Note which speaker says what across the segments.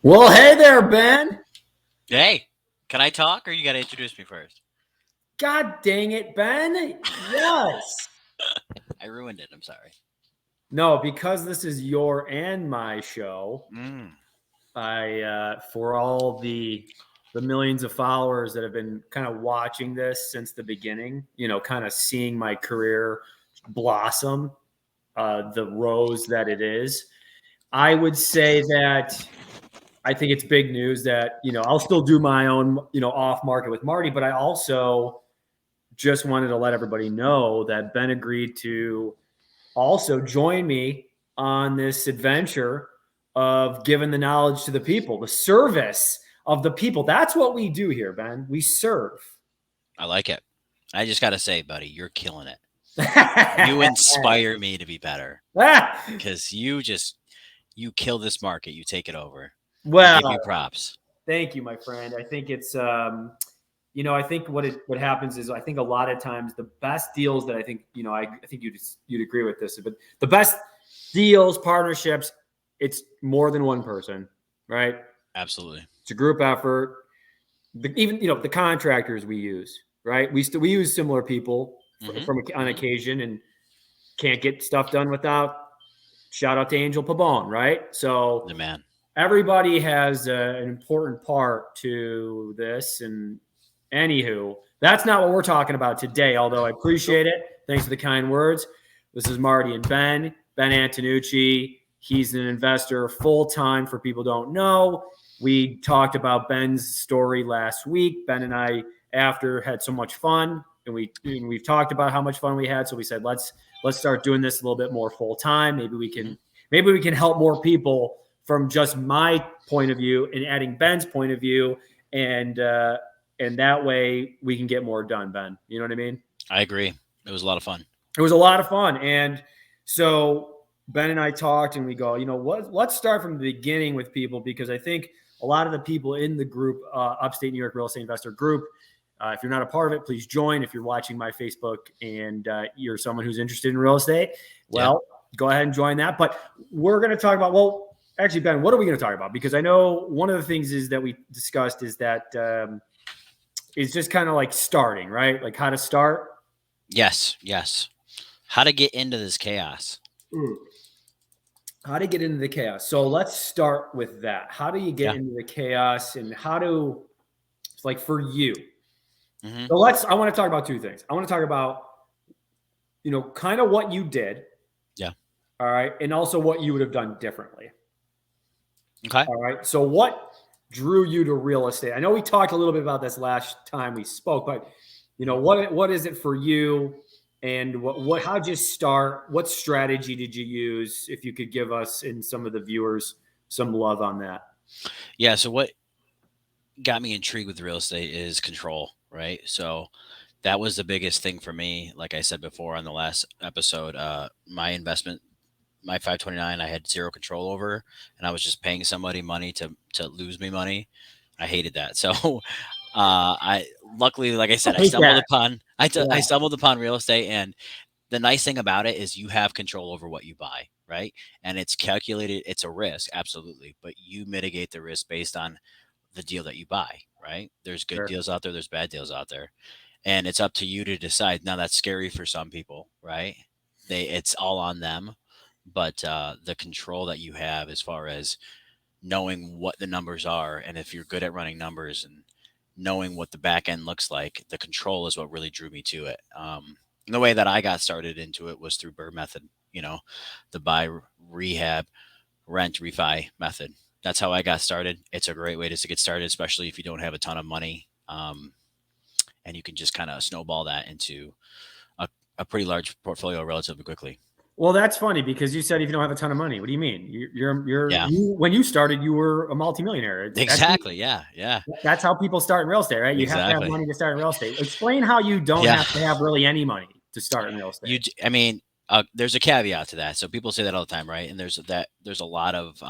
Speaker 1: Well, hey there, Ben.
Speaker 2: Hey, can I talk or you got to introduce me first?
Speaker 1: God dang it, Ben. Yes.
Speaker 2: I ruined it. I'm sorry.
Speaker 1: No, because this is your and my show.
Speaker 2: Mm.
Speaker 1: For all the millions of followers that have been kind of watching this since the beginning, kind of seeing my career blossom, the rose that it is. I would say that I think it's big news that I'll still do my own off market with Marty, but I also just wanted to let everybody know that Ben agreed to also join me on this adventure of giving the knowledge to the people, the service of the people. That's what we do here, Ben. We serve.
Speaker 2: I like it. I just got to say, buddy, you're killing it. You inspire me to be better because you kill this market. You take it over. I give you
Speaker 1: Well,
Speaker 2: props.
Speaker 1: thank you, my friend. I think it's I think what happens is I think a lot of times the best deals that I think I think you'd agree with this, but the best deals, partnerships, it's more than one person, right?
Speaker 2: Absolutely.
Speaker 1: It's a group effort. Even the contractors we use, right? We use similar people on occasion, and can't get stuff done without shout out to Angel Pabon, right? So
Speaker 2: The man.
Speaker 1: everybody has an important part to this. And anywho, that's not what we're talking about today, although I appreciate it. Thanks for the kind words. This is Marty and Ben Antonucci. He's an investor full-time for people who don't know. We talked about Ben's story last week. Ben and I, after, had so much fun, and we've talked about how much fun we had. So we said, let's start doing this a little bit more full-time. Maybe we can help more people from just my point of view and adding Ben's point of view, and that way we can get more done, Ben. You know what I mean?
Speaker 2: I agree. It was a lot of fun.
Speaker 1: It was a lot of fun. And so Ben and I talked, and we go, let's start from the beginning with people, because I think a lot of the people in the group, Upstate New York Real Estate Investor Group, if you're not a part of it, please join. If you're watching my Facebook and you're someone who's interested in real estate, well, go ahead and join that. But we're going to talk about, actually, Ben, what are we going to talk about? Because I know one of the things is that we discussed is that is just kind of like starting, right? Like how to start.
Speaker 2: Yes. How to get into this chaos.
Speaker 1: How to get into the chaos. So let's start with that. How do you get into the chaos, and how to, like, for you? So I want to talk about two things. I want to talk about, kind of what you did.
Speaker 2: Yeah.
Speaker 1: All right. And also what you would have done differently.
Speaker 2: Okay.
Speaker 1: All right. So what drew you to real estate? I know we talked a little bit about this last time we spoke, but what is it for you? And how'd you start? What strategy did you use? If you could give us and some of the viewers some love on that.
Speaker 2: Yeah. So what got me intrigued with real estate is control, right? So that was the biggest thing for me. Like I said before on the last episode, my investment, my 529, I had zero control over, and I was just paying somebody money to lose me money. I hated that. So I luckily, like I said, I stumbled upon real estate, and the nice thing about it is you have control over what you buy, right? And it's calculated. It's a risk, absolutely, but you mitigate the risk based on the deal that you buy, right? There's good deals out there, there's bad deals out there, and it's up to you to decide. Now that's scary for some people, right? It's all on them, but the control that you have as far as knowing what the numbers are, and if you're good at running numbers and knowing what the back end looks like, the control is what really drew me to it. And the way that I got started into it was through BRRRR method, the buy, rehab, rent, refi method. That's how I got started. It's a great way to get started, especially if you don't have a ton of money. And you can just kind of snowball that into a pretty large portfolio relatively quickly.
Speaker 1: Well, that's funny, because you said if you don't have a ton of money, what do you mean? When you started, you were a multimillionaire.
Speaker 2: Exactly. Yeah.
Speaker 1: That's how people start in real estate, right? You have to have money to start in real estate. Explain how you don't have to have really any money to start in real estate.
Speaker 2: There's a caveat to that. So people say that all the time, right? And there's a lot of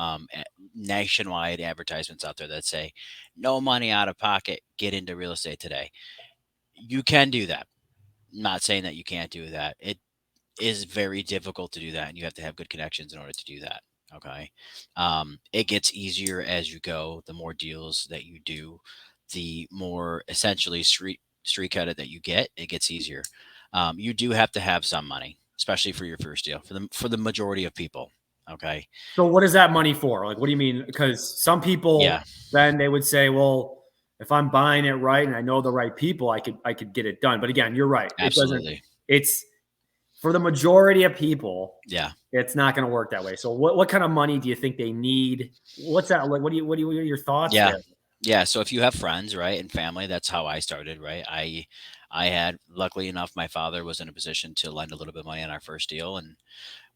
Speaker 2: nationwide advertisements out there that say, no money out of pocket, get into real estate today. You can do that. I'm not saying that you can't do that. It is very difficult to do that, and you have to have good connections in order to do that. Okay. It gets easier as you go. The more deals that you do, the more essentially street credit that you get, it gets easier. You do have to have some money, especially for your first deal, for the majority of people. Okay.
Speaker 1: So what is that money for? Like, what do you mean? Because some people
Speaker 2: Yeah,
Speaker 1: then they would say, well, if I'm buying it right and I know the right people, I could get it done. But again, you're right. It doesn't.
Speaker 2: absolutely.
Speaker 1: It's for the majority of people.
Speaker 2: Yeah.
Speaker 1: It's not going to work that way. So what kind of money do you think they need? What's that like? What are your thoughts
Speaker 2: Yeah.
Speaker 1: there?
Speaker 2: Yeah. So if you have friends, right, and family, that's how I started, right? I had, luckily enough, my father was in a position to lend a little bit of money on our first deal, and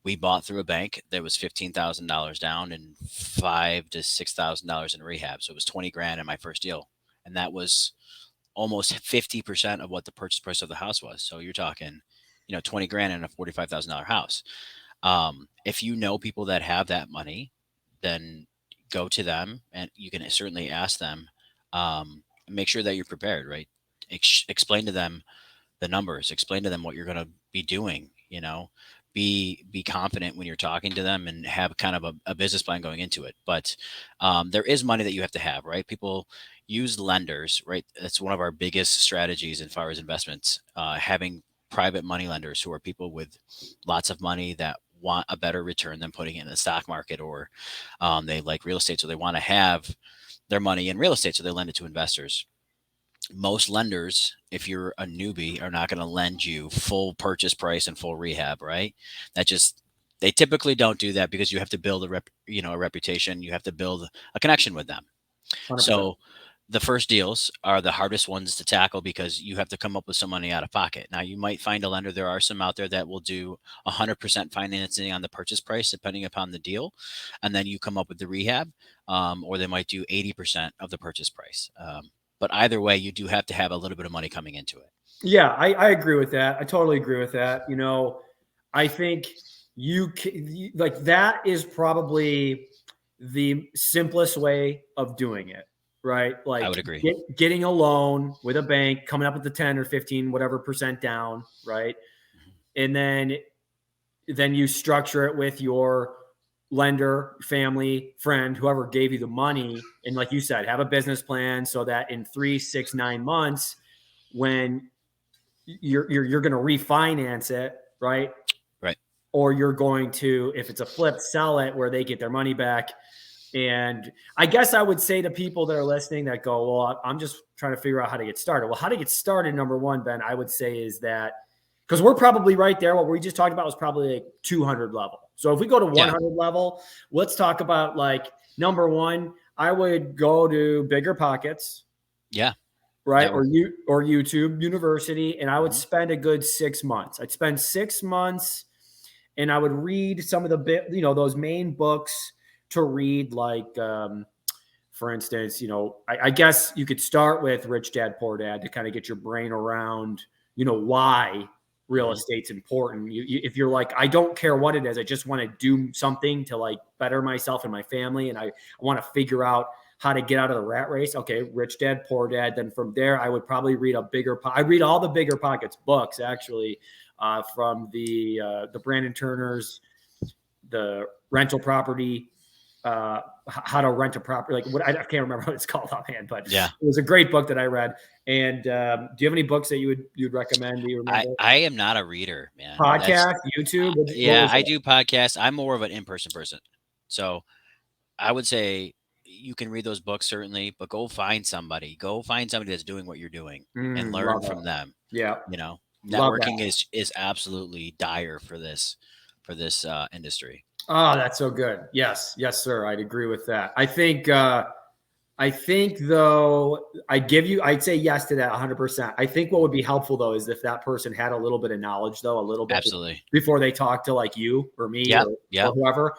Speaker 2: we bought through a bank that was $15,000 down and five to $6,000 in rehab. So it was 20 grand in my first deal, and that was almost 50% of what the purchase price of the house was. So you're talking, 20 grand in a $45,000 house. If you know people that have that money, then go to them and you can certainly ask them. Make sure that you're prepared, right? Explain to them the numbers, explain to them what you're going to be doing, be confident when you're talking to them and have kind of a business plan going into it. But there is money that you have to have, right? People use lenders, right? That's one of our biggest strategies as far as investments, having private money lenders who are people with lots of money that want a better return than putting it in the stock market, or they like real estate, so they want to have their money in real estate, so they lend it to investors. Most lenders, if you're a newbie, are not going to lend you full purchase price and full rehab, right? That just They typically don't do that because you have to build a reputation. You have to build a connection with them.
Speaker 1: 100%.
Speaker 2: So the first deals are the hardest ones to tackle because you have to come up with some money out of pocket. Now you might find a lender. There are some out there that will do 100% financing on the purchase price, depending upon the deal, and then you come up with the rehab, or they might do 80% of the purchase price. But either way, you do have to have a little bit of money coming into it.
Speaker 1: Yeah, I agree with that. I totally agree with that. I think like that is probably the simplest way of doing it, right?
Speaker 2: I
Speaker 1: Like
Speaker 2: would agree.
Speaker 1: getting a loan with a bank, coming up with the 10 or 15, whatever percent down, right?
Speaker 2: Mhm.
Speaker 1: And then you structure it with your lender, family, friend, whoever gave you the money. And like you said, have a business plan so that in 3, 6, 9 months, when you're going to refinance it, right?
Speaker 2: Right.
Speaker 1: Or you're going to, if it's a flip, sell it where they get their money back. And I guess I would say to people that are listening that go, well, I'm just trying to figure out how to get started. Well, how to get started, number one, Ben, I would say is that because we're probably right there. What we just talked about was probably like 200 level. So if we go to
Speaker 2: Yeah.
Speaker 1: 100 level, let's talk about like number one, I would go to Bigger Pockets,
Speaker 2: Yeah.
Speaker 1: right?
Speaker 2: Network.
Speaker 1: Or YouTube University, and I would
Speaker 2: Mhm.
Speaker 1: spend a good 6 months. I'd spend 6 months, and I would read some of those main books to read, like for instance, I guess you could start with Rich Dad Poor Dad to kind of get your brain around, why real
Speaker 2: Mhm.
Speaker 1: estate's important. If you're like, I don't care what it is, I just want to do something to like better myself and my family, and I want to figure out how to get out of the rat race. Okay, Rich Dad Poor Dad. Then from there, I would probably read I read all the Bigger Pockets books actually, from the Brandon Turner's, the rental property, how to rent a property. Like what I can't remember what it's called offhand, but it
Speaker 2: Yeah.
Speaker 1: was a great book that I read. And do you have any books that you'd recommend? Do you
Speaker 2: I
Speaker 1: remember?
Speaker 2: I am not a reader, man.
Speaker 1: Podcast, YouTube. What
Speaker 2: Yeah,
Speaker 1: was
Speaker 2: I
Speaker 1: that?
Speaker 2: do podcasts. I'm more of an in-person person. So I would say you can read those books certainly, but go find somebody. Go find somebody that's doing what you're doing and learn
Speaker 1: Love
Speaker 2: from
Speaker 1: that.
Speaker 2: them.
Speaker 1: Yeah,
Speaker 2: You know,
Speaker 1: love
Speaker 2: Networking
Speaker 1: that.
Speaker 2: is absolutely dire for this industry.
Speaker 1: Oh, that's so good. Yes, yes, sir. I'd agree with that. I think though, I'd say yes to that 100%. I think what would be helpful though is if that person had a little bit of knowledge though, a little bit
Speaker 2: Absolutely.
Speaker 1: before they talk to like you or me
Speaker 2: Yep.
Speaker 1: or
Speaker 2: Yep.
Speaker 1: whoever.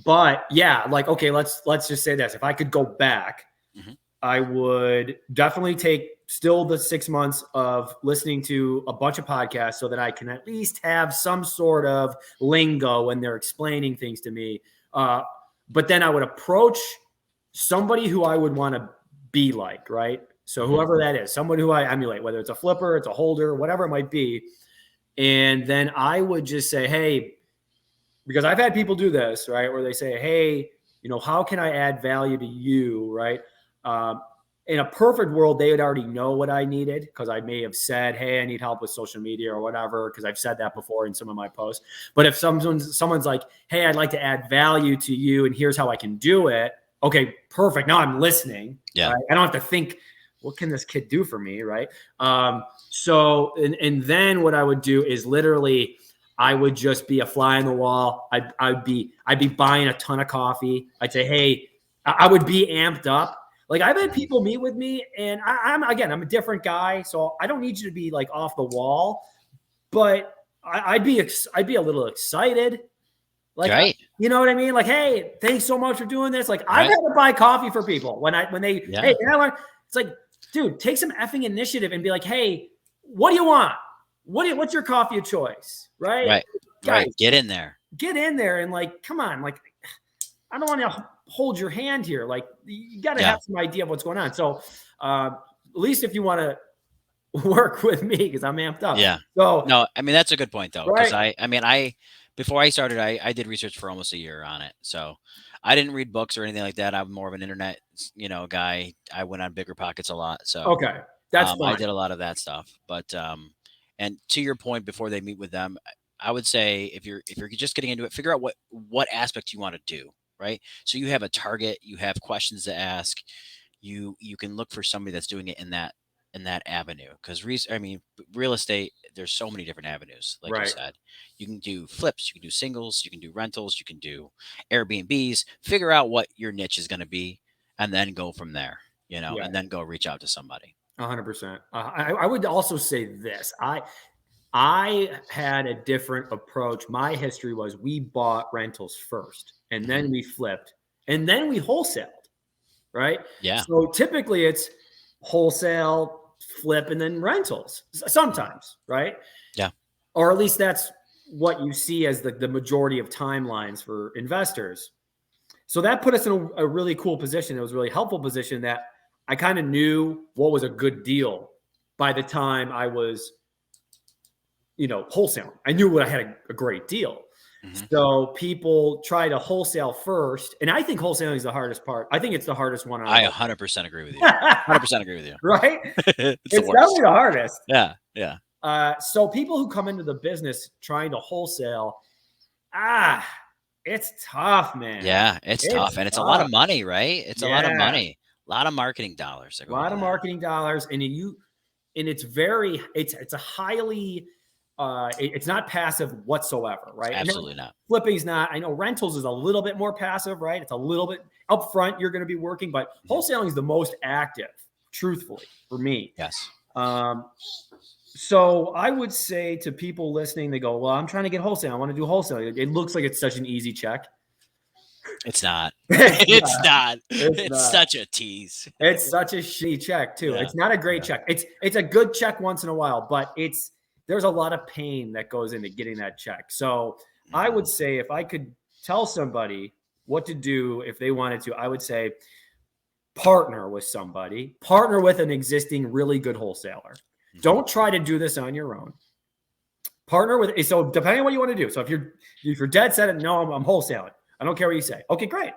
Speaker 1: But yeah, like, okay, let's just say this. If I could go back,
Speaker 2: Mhm.
Speaker 1: I would definitely take still the 6 months of listening to a bunch of podcasts so that I can at least have some sort of lingo when they're explaining things to me. But then I would approach somebody who I would want to be like, right? So
Speaker 2: Mhm.
Speaker 1: whoever that is, someone who I emulate, whether it's a flipper, it's a holder, whatever it might be. And then I would just say, hey, because I've had people do this, right? Where they say, hey, how can I add value to you, right? In a perfect world, they would already know what I needed because I may have said, hey, I need help with social media or whatever, because I've said that before in some of my posts. But if someone's like, hey, I'd like to add value to you and here's how I can do it. Okay, perfect. Now I'm listening.
Speaker 2: Yeah.
Speaker 1: Right? I don't have to think, what can this kid do for me, right? So then what I would do is literally I would just be a fly on the wall. I'd be buying a ton of coffee. I'd say, hey, I would be amped up. Like I've had people meet with me, and I'm a different guy, so I don't need you to be like off the wall, but I'd be a little excited. Like,
Speaker 2: right.
Speaker 1: You know what I mean? Like, hey, thanks so much for doing this. Like, I've had to buy coffee for people when they, hey, it's like, dude, take some effing initiative and be like, hey, what do you want? What's your coffee of choice? Right.
Speaker 2: Right.
Speaker 1: Guys,
Speaker 2: right. Get in there
Speaker 1: and like, come on. Like, I don't want to hold your hand here. Like, you got to have some idea of what's going on. So, at least if you want to work with me, because I'm amped up.
Speaker 2: Yeah.
Speaker 1: So,
Speaker 2: no, I mean, that's a good point though. Because
Speaker 1: right?
Speaker 2: before I started, I did research for almost a year on it. So I didn't read books or anything like that. I'm more of an internet, guy. I went on Bigger Pockets a lot. So
Speaker 1: okay, that's fine.
Speaker 2: I did a lot of that stuff. But and to your point, before they meet with them, I would say if you're just getting into it, figure out what aspect you want to do. Right. So you have a target, you have questions to ask, you can look for somebody that's doing it in that avenue. Because real estate, there's so many different avenues. Like you said, you can do flips, you can do singles, you can do rentals, you can do Airbnbs. Figure out what your niche is going to be, and then go from there. And then go reach out to somebody.
Speaker 1: 100%. I would also say this. I had a different approach. My history was we bought rentals first, and then we flipped, and then we wholesaled, right?
Speaker 2: Yeah.
Speaker 1: So typically it's wholesale, flip, and then rentals sometimes, right?
Speaker 2: Yeah.
Speaker 1: Or at least that's what you see as the majority of timelines for investors. So that put us in a really cool position. It was a really helpful position that I kind of knew what was a good deal by the time I was wholesaling. I knew I had a great deal. So people try to wholesale first. And I think wholesaling is the hardest part. I think it's the hardest one.
Speaker 2: I 100% agree with you. 100% agree with you.
Speaker 1: Right?
Speaker 2: It's
Speaker 1: definitely the hardest.
Speaker 2: Yeah. Yeah.
Speaker 1: So people who come into the business trying to wholesale, it's tough, man.
Speaker 2: Yeah, it's tough. And it's a lot of money, right? It's a lot of money. A lot of marketing dollars.
Speaker 1: A lot of marketing dollars. And it's a highly, it's not passive whatsoever, right?
Speaker 2: Absolutely not.
Speaker 1: Flipping's not. I know rentals is a little bit more passive, right? It's a little bit upfront. You're going to be working, but wholesaling is the most active, truthfully, for me.
Speaker 2: Yes.
Speaker 1: So I would say to people listening, they go, well, I'm trying to get wholesale. I want to do wholesaling. It looks like it's such an easy check.
Speaker 2: It's not. It's not. It's such a tease.
Speaker 1: It's such a shitty check too.
Speaker 2: Yeah.
Speaker 1: It's not a great check. It's a good check once in a while, but there's a lot of pain that goes into getting that check. So I would say if I could tell somebody what to do if they wanted to, I would say partner with somebody, partner with an existing really good wholesaler. Don't try to do this on your own. Partner with, so depending on what you want to do. So if you're dead set, no, I'm wholesaling. I don't care what you say. Okay, great.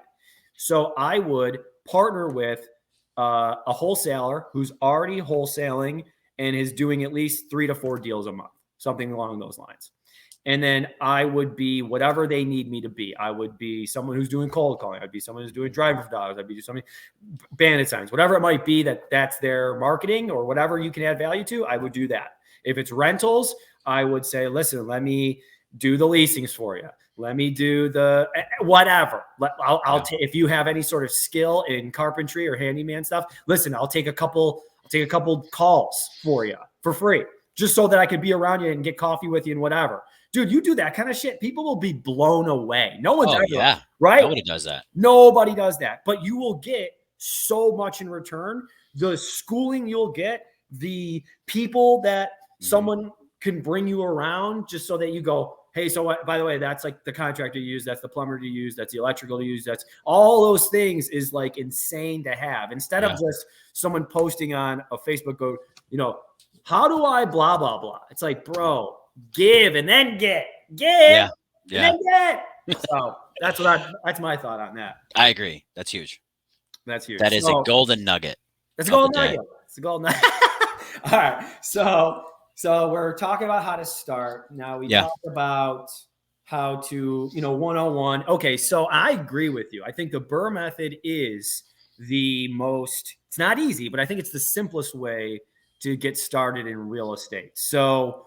Speaker 1: So I would partner with a wholesaler who's already wholesaling and is doing at least 3 to 4 deals a month, something along those lines. And then I would be whatever they need me to be. I would be someone who's doing cold calling. I'd be someone who's doing driver for dollars. I'd be something, bandit signs, whatever it might be that's their marketing or whatever you can add value to. I would do that. If it's rentals, I would say, listen, let me do the leasings for you. Let me do the whatever. If you have any sort of skill in carpentry or handyman stuff, listen, I'll take a couple calls for you for free, just so that I could be around you and get coffee with you and whatever. Dude, you do that kind of shit, people will be blown away. No one's ever, right?
Speaker 2: Nobody does that.
Speaker 1: Nobody does that. But you will get so much in return. The schooling you'll get, the people that someone can bring you around just so that you go, hey, so what, by the way, that's like the contractor you use, that's the plumber to use, that's the electrical to use, that's all those things is like insane to have. Instead of just someone posting on a Facebook, go, how do I blah, blah, blah. It's like, bro, give and then get, and then get. So that's my thought on that.
Speaker 2: I agree. That's huge.
Speaker 1: That's huge.
Speaker 2: That is a golden nugget.
Speaker 1: It's a
Speaker 2: of
Speaker 1: golden
Speaker 2: the day.
Speaker 1: nugget. It's a golden nugget. All right. So we're talking about how to start. Now we talked about how to, 101. Okay. So I agree with you. I think the Burr method is the most, it's not easy, but I think it's the simplest way to get started in real estate. So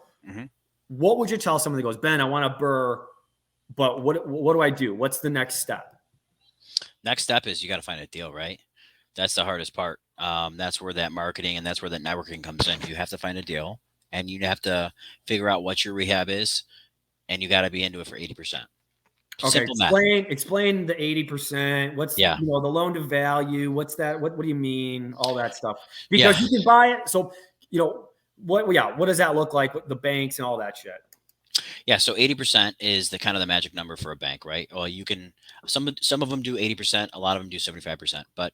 Speaker 1: what would you tell someone that goes, Ben, I want a Burr, but what do I do? What's the next step?
Speaker 2: Next step is you got to find a deal, right? That's the hardest part. That's where that marketing and that's where that networking comes in. You have to find a deal and you have to figure out what your rehab is, and you got to be into it for 80%.
Speaker 1: Okay, explain the 80%. What's the loan to value? What's that? What do you mean? All that stuff. Because you can buy it. So, what does that look like with the banks and all that shit?
Speaker 2: Yeah, so 80% is the kind of the magic number for a bank, right? Well, you can some of them do 80%, a lot of them do 75%. But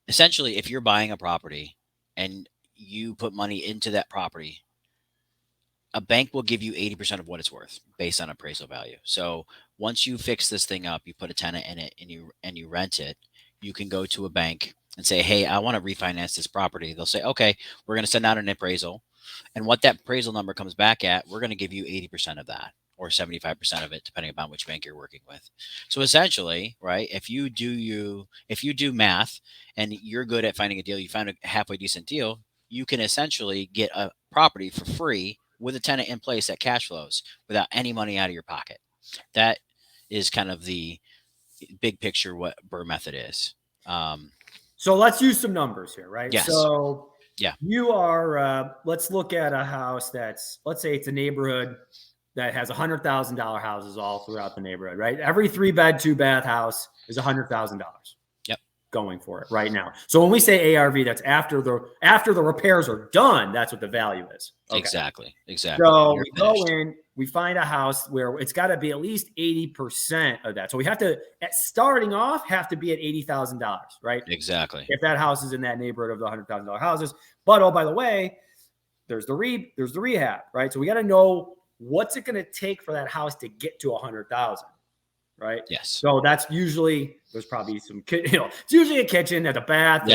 Speaker 2: essentially, if you're buying a property and you put money into that property, a bank will give you 80% of what it's worth based on appraisal value. So once you fix this thing up, you put a tenant in it and you rent it, you can go to a bank and say, hey, I want to refinance this property. They'll say, okay, we're going to send out an appraisal. And what that appraisal number comes back at, we're going to give you 80% of that or 75% of it, depending upon which bank you're working with. So essentially, right, if you do math and you're good at finding a deal, you find a halfway decent deal, you can essentially get a property for free with a tenant in place that cash flows without any money out of your pocket. That is kind of the big picture what Burr method is.
Speaker 1: So let's use some numbers here, right?
Speaker 2: Yes.
Speaker 1: So you are, let's look at a house let's say it's a neighborhood that has $100,000 houses all throughout the neighborhood, right? Every 3-bed, 2-bath house is $100,000. Yep. Going for it right now. So when we say ARV, that's after the repairs are done, that's what the value is.
Speaker 2: Okay. Exactly.
Speaker 1: So we go in, we find a house where it's got to be at least 80% of that. So we have to, starting off, have to be at $80,000, right?
Speaker 2: Exactly.
Speaker 1: If that house is in that neighborhood of the $100,000 houses. But oh, by the way, there's the rehab, right? So we got to know what's it going to take for that house to get to 100,000, right?
Speaker 2: Yes.
Speaker 1: So that's usually, there's probably some, it's usually a kitchen and a bath,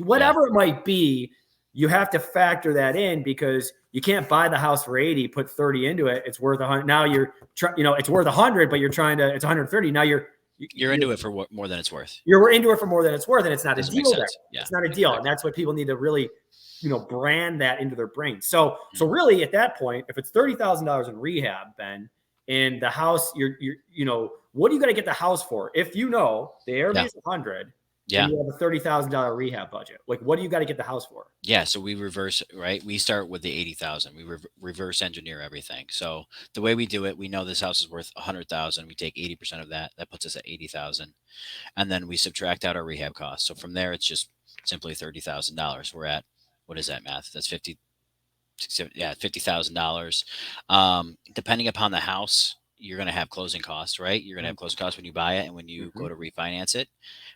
Speaker 1: whatever it might be. You have to factor that in because you can't buy the house for 80, put 30 into it. It's worth 100. Now it's worth 100, but it's 130. Now you're
Speaker 2: into it for more than it's worth.
Speaker 1: You're into it for more than it's worth, and it's not a deal there.
Speaker 2: Yeah,
Speaker 1: it's not a deal, and that's what people need to really, brand that into their brain. So really, at that point, if it's $30,000 in rehab, Ben, and the house, what do you got to get the house for? If the ARV is 100. Yeah. And you have a $30,000 rehab budget. Like, what do you got to get the house for?
Speaker 2: Yeah. So we reverse, right? We start with the 80,000. We reverse engineer everything. So the way we do it, we know this house is worth 100,000. We take 80% of that. That puts us at 80,000. And then we subtract out our rehab costs. So from there, it's just simply $30,000. We're at, what is that math? That's $50,000. Depending upon the house, you're going to have closing costs, right? You're going to have closing costs when you buy it and when you go to refinance it.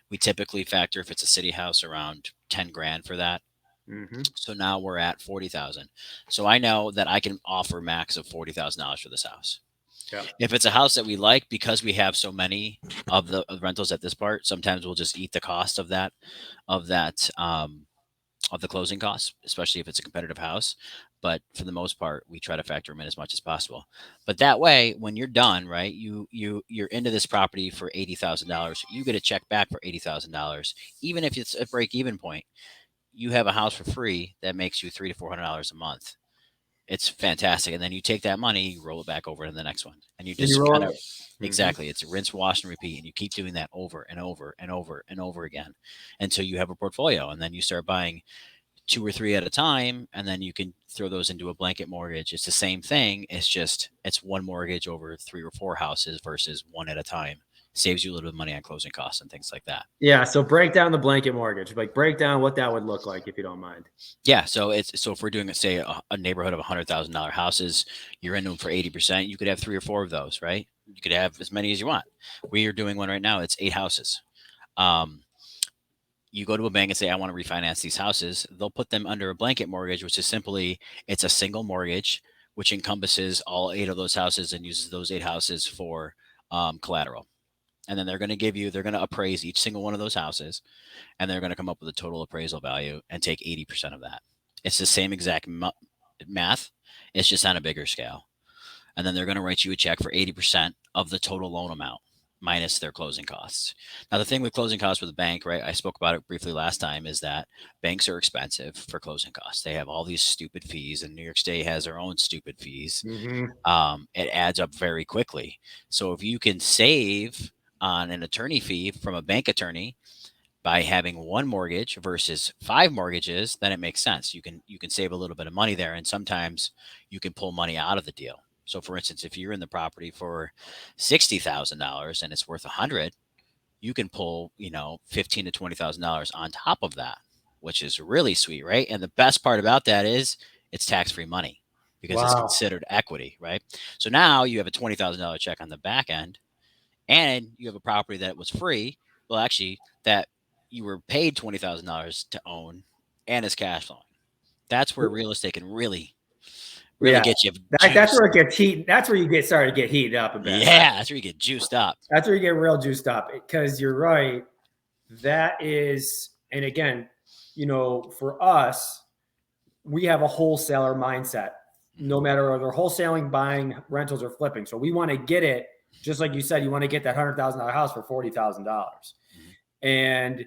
Speaker 2: We typically factor, if it's a city house, around 10 grand for that. So now we're at 40,000. So I know that I can offer max of $40,000 for this house. Yeah. If it's a house that we like, because we have so many of the rentals at this part, sometimes we'll just eat the cost of the closing costs, especially if it's a competitive house. But for the most part, we try to factor them in as much as possible. But that way, when you're done, right, you're into this property for $80,000. You get a check back for $80,000. Even if it's a break-even point, you have a house for free that makes you $300 to $400 a month. It's fantastic. And then you take that money, you roll it back over to the next one. And you just exactly. It's rinse, wash, and repeat. And you keep doing that over and over and over and over again until you have a portfolio. And then you start buying 2 or 3 at a time, and then you can throw those into a blanket mortgage. It's the same thing. It's one mortgage over 3 or 4 houses versus one at a time. Saves you a little bit of money on closing costs and things like that.
Speaker 1: Yeah. So break down the blanket mortgage, break down what that would look like, if you don't mind.
Speaker 2: Yeah. So if we're doing, say, a neighborhood of $100,000 houses, you're into them for 80%. You could have 3 or 4 of those, right? You could have as many as you want. We are doing one right now. It's 8 houses. You go to a bank and say, I want to refinance these houses. They'll put them under a blanket mortgage, which is simply, it's a single mortgage, which encompasses all 8 of those houses and uses those 8 houses for collateral. And then they're going to appraise each single one of those houses, and they're going to come up with a total appraisal value and take 80% of that. It's the same exact math. It's just on a bigger scale. And then they're going to write you a check for 80% of the total loan amount minus their closing costs. Now, the thing with closing costs with a bank, right? I spoke about it briefly last time, is that banks are expensive for closing costs. They have all these stupid fees, and New York State has their own stupid fees. It adds up very quickly. So if you can save on an attorney fee from a bank attorney by having one mortgage versus 5 mortgages, then it makes sense. You can save a little bit of money there, and sometimes you can pull money out of the deal. So, for instance, if you're in the property for $60,000 and it's worth 100, you can pull $15,000 to $20,000 on top of that, which is really sweet, right? And the best part about that is it's tax-free money because it's considered equity, right? So now you have a $20,000 check on the back end, and you have a property that was free. Well, actually, that you were paid $20,000 to own, and it's cash flowing. That's where real estate can really get you.
Speaker 1: That's where it gets heat. That's where you get started to get heated up a bit.
Speaker 2: Yeah, that's where you get juiced up.
Speaker 1: That's where you get real juiced up, because you're right. That is, and again, for us, we have a wholesaler mindset. No matter whether they're wholesaling, buying, rentals, or flipping. So we want to get it, just like you said, you want to get that $100,000 house for $40,000. And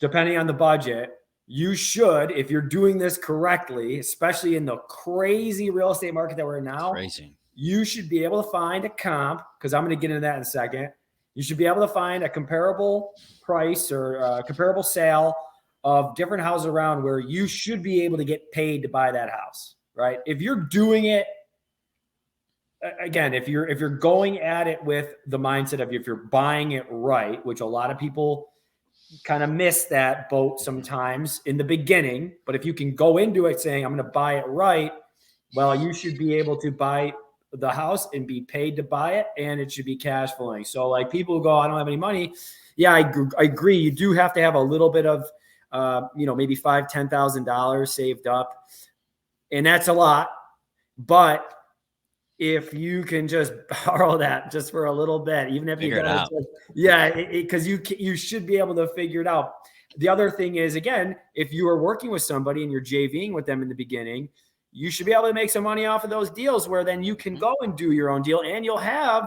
Speaker 1: depending on the budget, you should, if you're doing this correctly, especially in the crazy real estate market that we're in now, you should be able to find a comp, because I'm going to get into that in a second. You should be able to find a comparable price or a comparable sale of different houses around where you should be able to get paid to buy that house, right? If you're doing it, again, if you're going at it with the mindset of if you're buying it right, which a lot of people kind of miss that boat sometimes in the beginning, but if you can go into it saying, I'm going to buy it right, well, you should be able to buy the house and be paid to buy it, and it should be cash flowing. So like people who go, I don't have any money. Yeah, I agree. You do have to have a little bit of, maybe $5,000, $10,000 saved up, and that's a lot. But if you can just borrow that just for a little bit, even if
Speaker 2: figure it out,
Speaker 1: because you should be able to figure it out. The other thing is, again, if you are working with somebody and you're JVing with them in the beginning, you should be able to make some money off of those deals, where then you can go and do your own deal, and you'll have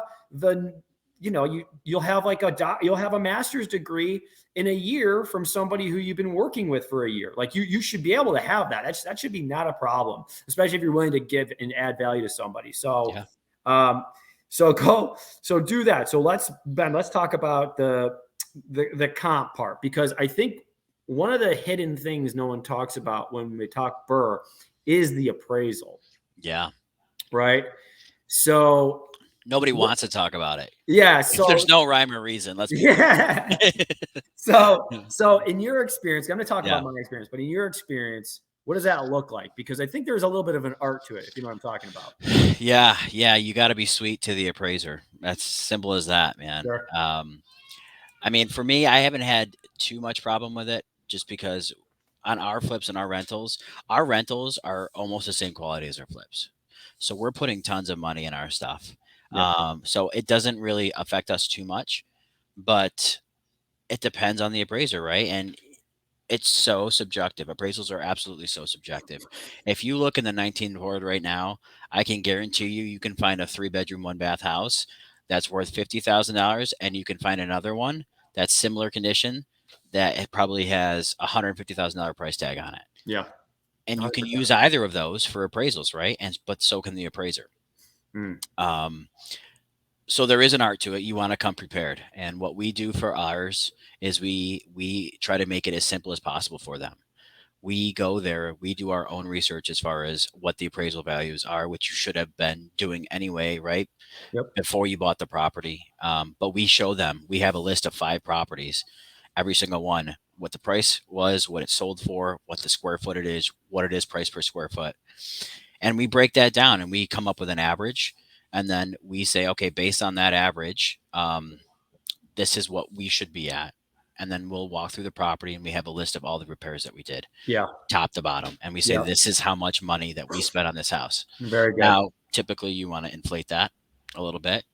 Speaker 1: you'll have a master's degree in a year from somebody who you've been working with for a year. Like you should be able to have that. That should be not a problem, especially if you're willing to give and add value to somebody. So, so do that. So let's talk about the comp part, because I think one of the hidden things no one talks about when we talk BRRRR is the appraisal.
Speaker 2: Yeah.
Speaker 1: Right. So
Speaker 2: nobody wants to talk about it.
Speaker 1: Yeah. So
Speaker 2: there's no rhyme or reason.
Speaker 1: So in your experience, I'm going to talk about my experience, but in your experience, what does that look like? Because I think there's a little bit of an art to it, if you know what I'm talking about.
Speaker 2: Yeah. You got to be sweet to the appraiser. That's simple as that, man.
Speaker 1: Sure.
Speaker 2: I mean, for me, I haven't had too much problem with it, just because on our flips and our rentals are almost the same quality as our flips. So we're putting tons of money in our stuff. So it doesn't really affect us too much, but it depends on the appraiser, right? And it's so subjective. Appraisals are absolutely so subjective. If you look in the 19 board right now, I can guarantee you can find a 3-bedroom, 1-bath house that's worth $50,000, and you can find another one that's similar condition that it probably has a $150,000 price tag on it.
Speaker 1: Yeah.
Speaker 2: And you can use either of those for appraisals, right? But so can the appraiser. So there is an art to it. You want to come prepared. And what we do for ours is we try to make it as simple as possible for them. We go there, we do our own research as far as what the appraisal values are, which you should have been doing anyway, right?
Speaker 1: Yep.
Speaker 2: Before you bought the property. But we show them, we have a list of 5 properties, every single one, what the price was, what it sold for, what the square foot it is, what it is price per square foot. And we break that down and we come up with an average. And then we say, okay, based on that average, this is what we should be at. And then we'll walk through the property and we have a list of all the repairs that we did.
Speaker 1: Yeah.
Speaker 2: Top to bottom. And we say, this is how much money that we spent on this house.
Speaker 1: Very good.
Speaker 2: Now, typically you want to inflate that a little bit,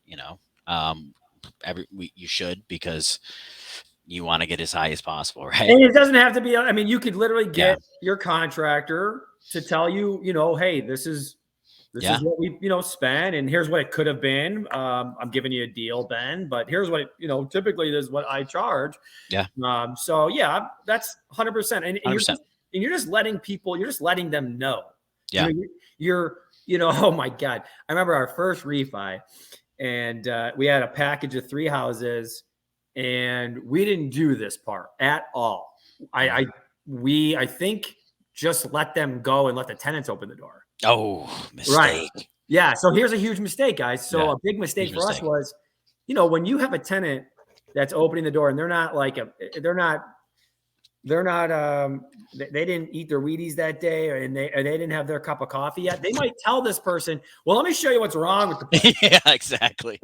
Speaker 2: you should, because you want to get as high as possible, right?
Speaker 1: And it doesn't have to be. I mean, you could literally
Speaker 2: Yeah.
Speaker 1: get your contractor to tell you, hey, this is
Speaker 2: Yeah.
Speaker 1: what we, spent, and here's what it could have been. I'm giving you a deal, Ben, but here's what typically this is what I charge.
Speaker 2: Yeah.
Speaker 1: So yeah, that's 100%. And
Speaker 2: 100%.
Speaker 1: you're just letting people, you're just letting them know.
Speaker 2: Yeah.
Speaker 1: You're, oh my God. I remember our first refi, and we had a package of 3 houses, and we didn't do this part at all. I think just let them go and let the tenants open the door.
Speaker 2: Oh, mistake.
Speaker 1: Right. Yeah. So here's a huge mistake, guys. So a big mistake for us was, when you have a tenant that's opening the door and they're not like they didn't eat their Wheaties that day, and they didn't have their cup of coffee yet. They might tell this person, well, let me show you what's wrong with the place.
Speaker 2: Yeah, exactly.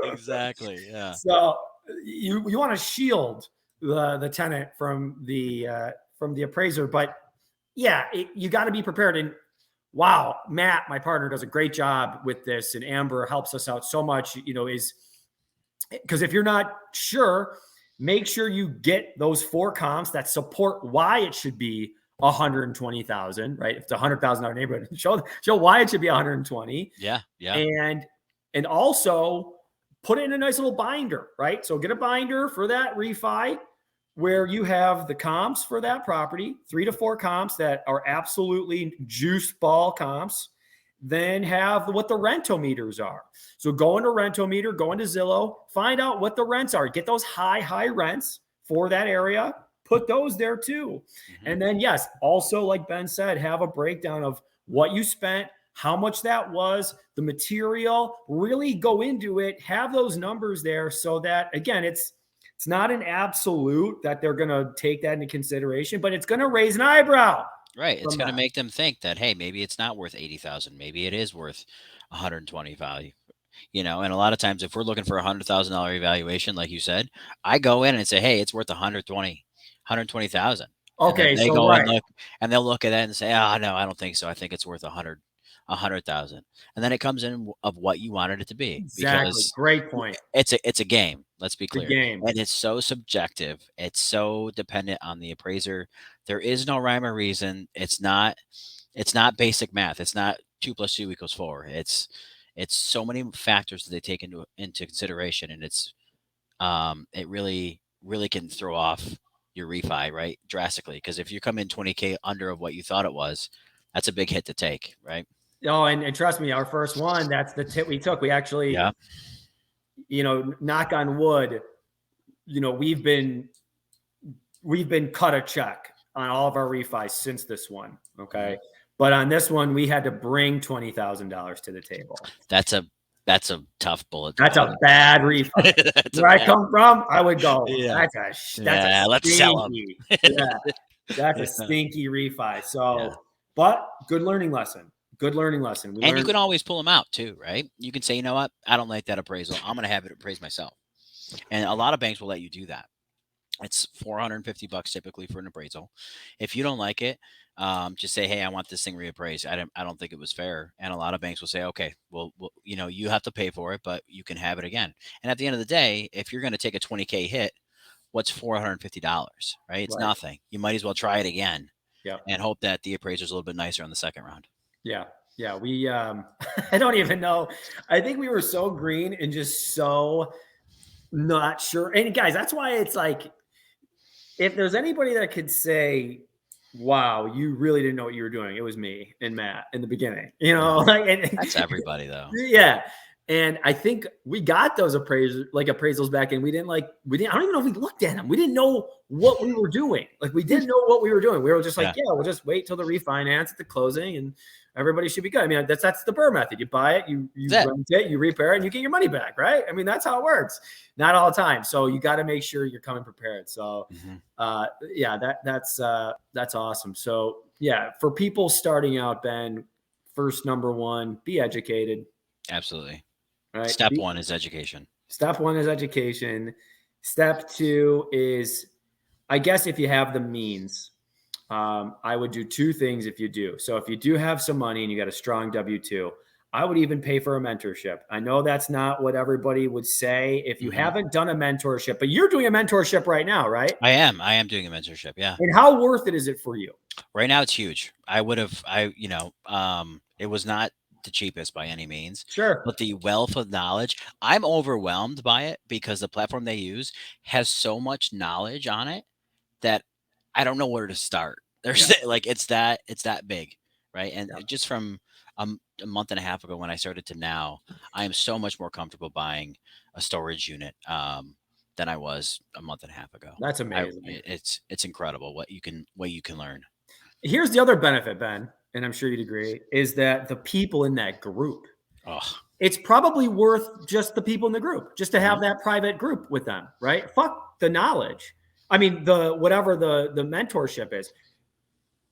Speaker 2: Exactly. Yeah.
Speaker 1: So you want to shield the tenant from the appraiser, but yeah, you got to be prepared. And wow, Matt, my partner, does a great job with this, and Amber helps us out so much, is because if you're not sure, make sure you get those 4 comps that support why it should be 120,000, right? If it's a $100,000 neighborhood, show why it should be 120.
Speaker 2: Yeah. Yeah.
Speaker 1: And also put it in a nice little binder, right? So get a binder for that refi where you have the comps for that property, 3 to 4 comps that are absolutely juice ball comps. Then have what the rental meters are. So go into Rentometer, go into Zillow, find out what the rents are. Get those high rents for that area. Put those there too. Mm-hmm. And then, yes, also, like Ben said, have a breakdown of what you spent, how much that was, the material. Really go into it. Have those numbers there so that, again, it's not an absolute that they're going to take that into consideration, but it's going to raise an eyebrow.
Speaker 2: Right. It's going to make them think that, hey, maybe it's not worth 80,000. Maybe it is worth 120 value, and a lot of times if we're looking for $100,000 evaluation, like you said, I go in and say, hey, it's worth 120,000.
Speaker 1: Okay.
Speaker 2: They go and look, and they'll look at that and say, oh, no, I don't think so. I think it's worth 100,000. And then it comes in of what you wanted it to be.
Speaker 1: Exactly.
Speaker 2: Because
Speaker 1: great point.
Speaker 2: It's a game. Let's be clear.
Speaker 1: Game.
Speaker 2: And it's so subjective. It's so dependent on the appraiser. There is no rhyme or reason. It's not basic math. It's not 2 + 2 = 4. It's so many factors that they take into consideration, and it's it really can throw off your refi, right, drastically. Because if you come in 20K under of what you thought it was, that's a big hit to take, right?
Speaker 1: Oh, and trust me, our first one, that's the tip we took. We actually, knock on wood, we've been cut a check on all of our refis since this one. Okay. Mm-hmm. But on this one, we had to bring $20,000 to the table.
Speaker 2: That's a tough bullet.
Speaker 1: That's a bad refi. Where I come from, I would go, that's
Speaker 2: let's sell them.
Speaker 1: That's a stinky refi. So, but good learning lesson. You can
Speaker 2: always pull them out too, right? You can say, you know what? I don't like that appraisal. I'm going to have it appraised myself. And a lot of banks will let you do that. It's $450 typically for an appraisal. If you don't like it, just say, hey, I want this thing reappraised. I don't think it was fair. And a lot of banks will say, okay, well, you have to pay for it, but you can have it again. And at the end of the day, if you're going to take a 20K hit, what's $450, right? It's nothing. You might as well try it again and hope that the appraiser's a little bit nicer on the second round.
Speaker 1: Yeah. We, I don't even know. I think we were so green and just so not sure. And guys, that's why it's like, if there's anybody that could say, wow, you really didn't know what you were doing, it was me and Matt in the beginning,
Speaker 2: that's everybody though.
Speaker 1: Yeah. And I think we got those appraisals back, and I don't even know if we looked at them. We didn't know what we were doing. We didn't know what we were doing. We were just we'll just wait till the refinance at the closing and everybody should be good. I mean, that's the Burr method. You buy it, you rent it, you repair it, and you get your money back, right? I mean, that's how it works. Not all the time. So you got to make sure you're coming prepared. So that's awesome. So yeah, for people starting out, Ben, first, number one, be educated.
Speaker 2: Absolutely.
Speaker 1: Right.
Speaker 2: Step one is education. Step
Speaker 1: 2 is, I guess, if you have the means, I would do 2 things if you do. So if you do have some money and you got a strong W-2, I would even pay for a mentorship. I know that's not what everybody would say if you haven't done a mentorship, but you're doing a mentorship right now, right?
Speaker 2: I am doing a mentorship. Yeah.
Speaker 1: And how worth it is it for you?
Speaker 2: Right now it's huge. It was not the cheapest by any means,
Speaker 1: Sure.
Speaker 2: but the wealth of knowledge, I'm overwhelmed by it because the platform they use has so much knowledge on it that I don't know where to start. There's like it's that big, right? And
Speaker 1: Yeah.
Speaker 2: just from a month and a half ago when I started to now, I am so much more comfortable buying a storage unit than I was a month and a half ago.
Speaker 1: That's amazing.
Speaker 2: It's incredible what you can learn.
Speaker 1: Here's the other benefit, Ben, and I'm sure you'd agree, is that the people in that group,
Speaker 2: Oh,
Speaker 1: it's probably worth just the people in the group, just to have
Speaker 2: mhm.
Speaker 1: that private group with them, right? Fuck the knowledge. I mean, whatever the mentorship is,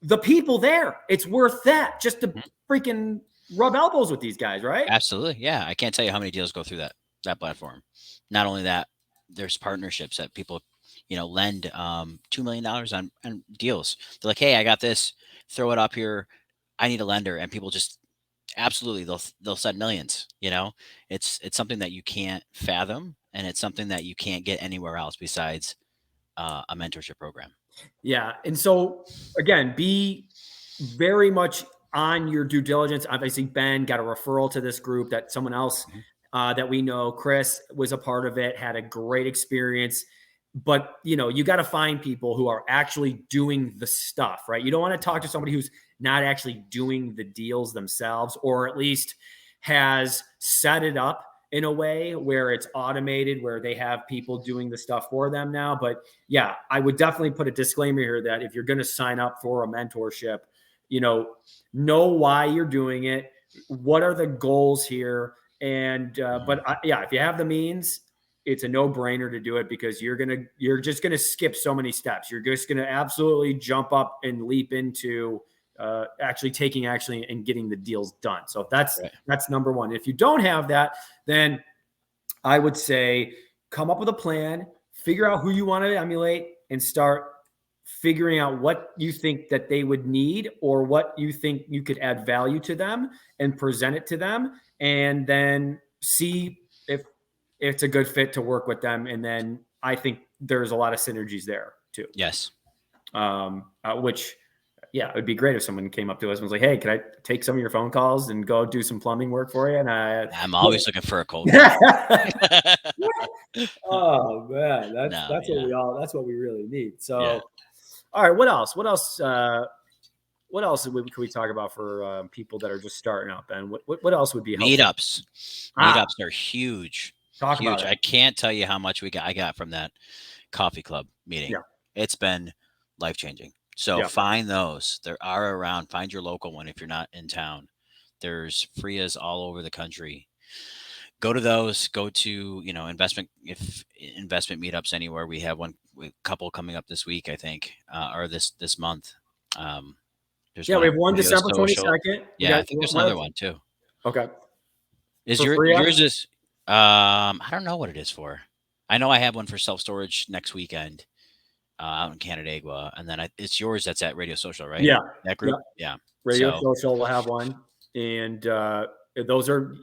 Speaker 1: the people there, it's worth that just to freaking rub elbows with these guys, right?
Speaker 2: Absolutely. Yeah. I can't tell you how many deals go through that platform. Not only that, there's partnerships that people, lend $2 million on deals. They're like, hey, I got this, throw it up here. I need a lender. And people just absolutely they'll send millions, It's something that you can't fathom, and it's something that you can't get anywhere else besides a mentorship program.
Speaker 1: Yeah. And so again, be very much on your due diligence. Obviously, Ben got a referral to this group that someone else
Speaker 2: Mhm.
Speaker 1: that we know, Chris, was a part of it, had a great experience. But you got to find people who are actually doing the stuff, right? You don't want to talk to somebody who's not actually doing the deals themselves, or at least has set it up in a way where it's automated, where they have people doing the stuff for them now. But yeah, I would definitely put a disclaimer here that if you're going to sign up for a mentorship, know why you're doing it, what are the goals here, and yeah, if you have the means, it's a no-brainer to do it, because you're just gonna skip so many steps. You're just gonna absolutely jump up and leap into actually taking action and getting the deals done. So
Speaker 2: Right.
Speaker 1: that's number one. If you don't have that, then I would say come up with a plan, figure out who you want to emulate, and start figuring out what you think that they would need, or what you think you could add value to them, and present it to them, and then see if it's a good fit to work with them. And then I think there's a lot of synergies there too.
Speaker 2: Yes.
Speaker 1: Which, yeah, it would be great if someone came up to us and was like, "Hey, can I take some of your phone calls and go do some plumbing work for you?" And
Speaker 2: I'm always looking for a cold call.
Speaker 1: oh man,
Speaker 2: No, yeah.
Speaker 1: that's what we really need.
Speaker 2: Yeah.
Speaker 1: So, all right, what else? What else could we talk about for people that are just starting out, Ben? What else would be helpful?
Speaker 2: Meetups. Meetups are huge.
Speaker 1: Talk about
Speaker 2: Huge.
Speaker 1: it.
Speaker 2: I can't tell you how much I got from that coffee club meeting.
Speaker 1: Yeah.
Speaker 2: It's been life-changing. So
Speaker 1: Yeah.
Speaker 2: find those. There are around. Find your local one if you're not in town. There's FRIAs all over the country. Go to those. Go to, investment meetups anywhere. We have one, a couple coming up this week, I think, or this month. There's
Speaker 1: Yeah,
Speaker 2: one
Speaker 1: we
Speaker 2: on
Speaker 1: have one
Speaker 2: Radio
Speaker 1: December
Speaker 2: Social.
Speaker 1: 22nd. We
Speaker 2: Yeah,
Speaker 1: got
Speaker 2: I think there's
Speaker 1: one.
Speaker 2: another one too.
Speaker 1: Okay.
Speaker 2: Is
Speaker 1: For free?
Speaker 2: yours is I don't know what it is for. I know I have one for self storage next weekend out in Canandaigua, and then it's yours that's at Radio Social, right?
Speaker 1: Yeah.
Speaker 2: That
Speaker 1: Yeah.
Speaker 2: group, yeah.
Speaker 1: Radio
Speaker 2: So
Speaker 1: Social will have one, and those are,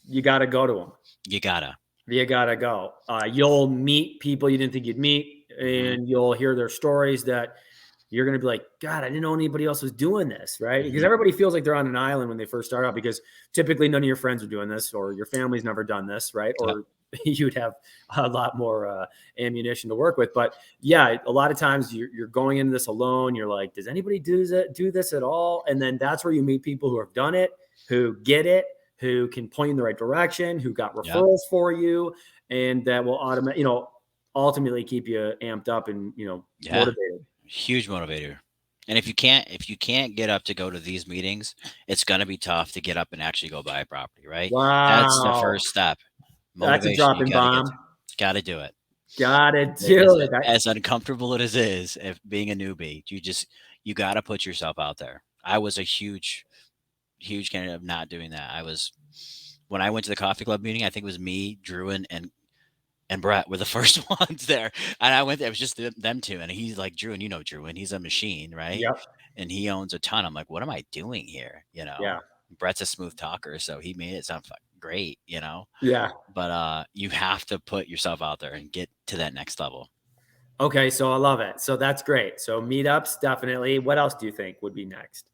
Speaker 1: you got to go to them.
Speaker 2: you gotta.
Speaker 1: You got to go. You'll meet people you didn't think you'd meet,
Speaker 2: Hmm.
Speaker 1: and you'll hear their stories that you're going to be like, God, I didn't know anybody else was doing this, right? Because
Speaker 2: Hmm.
Speaker 1: everybody feels like they're on an island when they first start out, because typically none of your friends are doing this, or your family's never done this, right?
Speaker 2: Yep.
Speaker 1: Or you'd have a lot more ammunition to work with. But yeah, a lot of times you're going into this alone. You're like, does anybody do this at all? And then that's where you meet people who have done it, who get it, who can point you in the right direction, who got
Speaker 2: Yep.
Speaker 1: referrals for you, and that will ultimately keep you amped up and
Speaker 2: Yeah.
Speaker 1: motivated.
Speaker 2: Huge motivator. And if you can't get up to go to these meetings, it's gonna be tough to get up and actually go buy a property, right? That's the
Speaker 1: Wow.
Speaker 2: first step.
Speaker 1: That's a
Speaker 2: Motivation, you
Speaker 1: dropping
Speaker 2: gotta get
Speaker 1: bomb.
Speaker 2: to. Gotta do it.
Speaker 1: Gotta
Speaker 2: As,
Speaker 1: do it.
Speaker 2: as uncomfortable as it is, if being a newbie, you gotta put yourself out there. I was a huge candidate of not doing that. When I went to the coffee club meeting, I think it was me, Drew, and Brett were the first ones there. And I went there, it was just them two. And he's like, Drew, and he's a machine, right?
Speaker 1: Yep.
Speaker 2: And he owns a ton. I'm like, what am I doing here?
Speaker 1: Yeah.
Speaker 2: Brett's a smooth talker, so he made it sound great,
Speaker 1: Yeah.
Speaker 2: but you have to put yourself out there and get to that next level.
Speaker 1: Okay. So I love it. So that's great. So meetups, definitely. What else do you think would be next?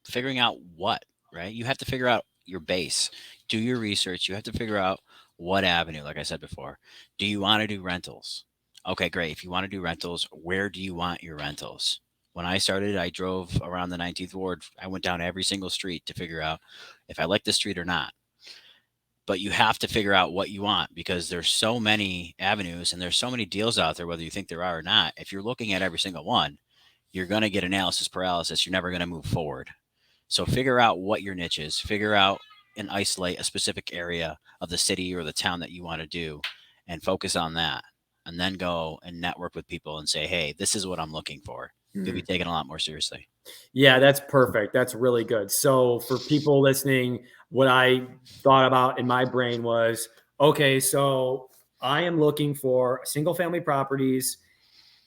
Speaker 2: Figuring out what, right? You have to figure out your base, do your research. You have to figure out what avenue, like I said before. Do you want to do rentals? Okay, great. If you want to do rentals, where do you want your rentals? When I started, I drove around the 19th ward. I went down every single street to figure out if I like the street or not. But you have to figure out what you want, because there's so many avenues and there's so many deals out there, whether you think there are or not. If you're looking at every single one, you're going to get analysis paralysis. You're never going to move forward. So figure out what your niche is, figure out and isolate a specific area of the city or the town that you want to do, and focus on that. And then go and network with people and say, hey, this is what I'm looking for. You'll be taken a lot more seriously.
Speaker 1: Yeah, that's perfect. That's really good. So for people listening, what I thought about in my brain was, okay, so I am looking for single family properties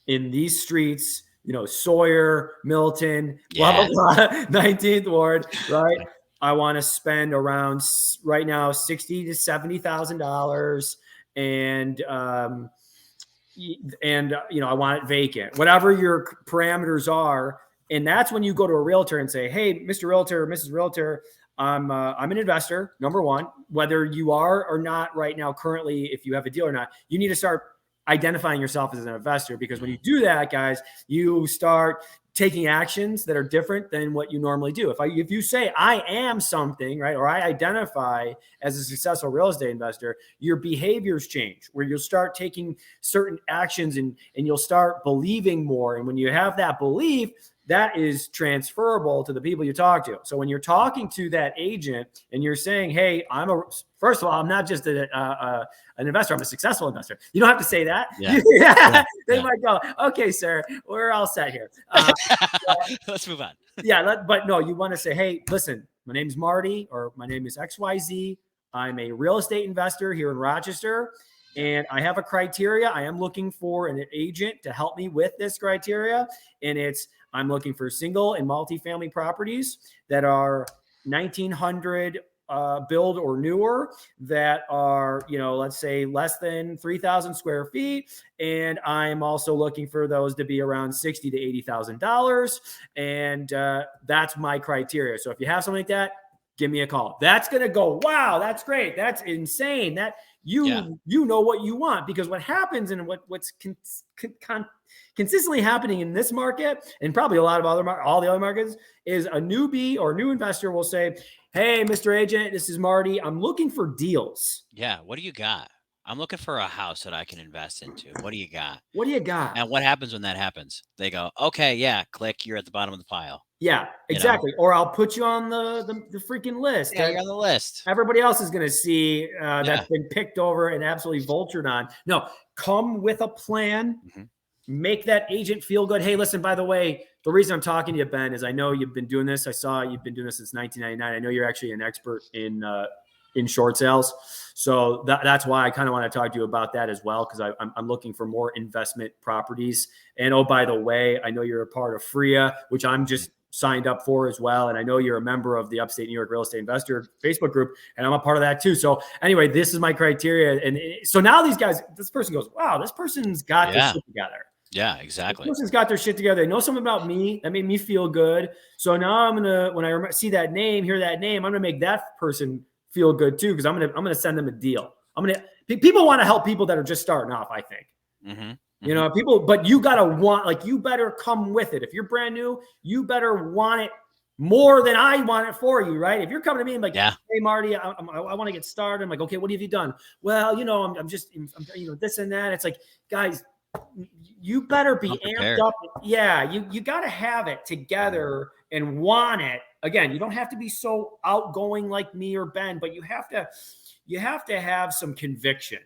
Speaker 1: in these streets, Sawyer, Milton, blah, blah, blah, 19th Ward, right? I want to spend around right now $60,000 to $70,000, and I want it vacant, whatever your parameters are. And that's when you go to a realtor and say, hey, Mr. Realtor, Mrs. Realtor, I'm an investor, number one. Whether you are or not right now, currently, if you have a deal or not, you need to start identifying yourself as an investor, because when you do that, guys, you start taking actions that are different than what you normally do. If you say I am something, right, or I identify as a successful real estate investor, your behaviors change, where you'll start taking certain actions and you'll start believing more. And when you have that belief, that is transferable to the people you talk to. So when you're talking to that agent and you're saying, hey, first of all, I'm not just an investor, I'm a successful investor. You don't have to say that.
Speaker 2: Yeah.
Speaker 1: They might go, okay, sir, we're all set here.
Speaker 2: Let's move on.
Speaker 1: But no, you want to say, hey, listen, my name is Marty, or my name is XYZ. I'm a real estate investor here in Rochester, and I have a criteria. I am looking for an agent to help me with this criteria. And I'm looking for single and multifamily properties that are 1900 build or newer, that are, let's say less than 3,000 square feet. And I'm also looking for those to be around $60,000 to $80,000. And that's my criteria. So if you have something like that, give me a call. That's going to go, wow, that's great. That's insane. That you know what you want, because what happens and what's consistently happening in this market, and probably a lot of all the other markets, is a newbie or new investor will say, hey, Mr. Agent, this is Marty. I'm looking for deals.
Speaker 2: Yeah. What do you got? I'm looking for a house that I can invest into. What do you got?
Speaker 1: What do you got?
Speaker 2: And what happens when that happens? They go, okay, yeah, click. You're at the bottom of the pile.
Speaker 1: Yeah, exactly. Or I'll put you on the freaking list.
Speaker 2: Yeah, you're on the list.
Speaker 1: Everybody else is going to see that's been picked over and absolutely vultured on. No, come with a plan. Mm-hmm. Make that agent feel good. Hey, listen, by the way, the reason I'm talking to you, Ben, is I know you've been doing this. I saw you've been doing this since 1999. I know you're actually an expert in short sales. So that's why I kind of want to talk to you about that as well, because I'm looking for more investment properties. And oh, by the way, I know you're a part of FRIA, which I'm just signed up for as well. And I know you're a member of the Upstate New York Real Estate Investor Facebook group, and I'm a part of that too. So anyway, this is my criteria. And so now this person goes, wow, this person's got their shit together.
Speaker 2: Yeah, exactly.
Speaker 1: This person's got their shit together. They know something about me that made me feel good. So now when I see that name, hear that name, I'm going to make that person feel good too, because I'm going to send them a deal. People want to help people that are just starting off, I think. Mm-hmm. People, but you got to you better come with it. If you're brand new, you better want it more than I want it for you, right? If you're coming to me and like, hey, Marty, I want to get started. I'm like, okay, what have you done? Well, I'm just, this and that. It's like, guys, you better be amped up. Yeah, you got to have it together and want it. Again, you don't have to be so outgoing like me or Ben, but you have to have some conviction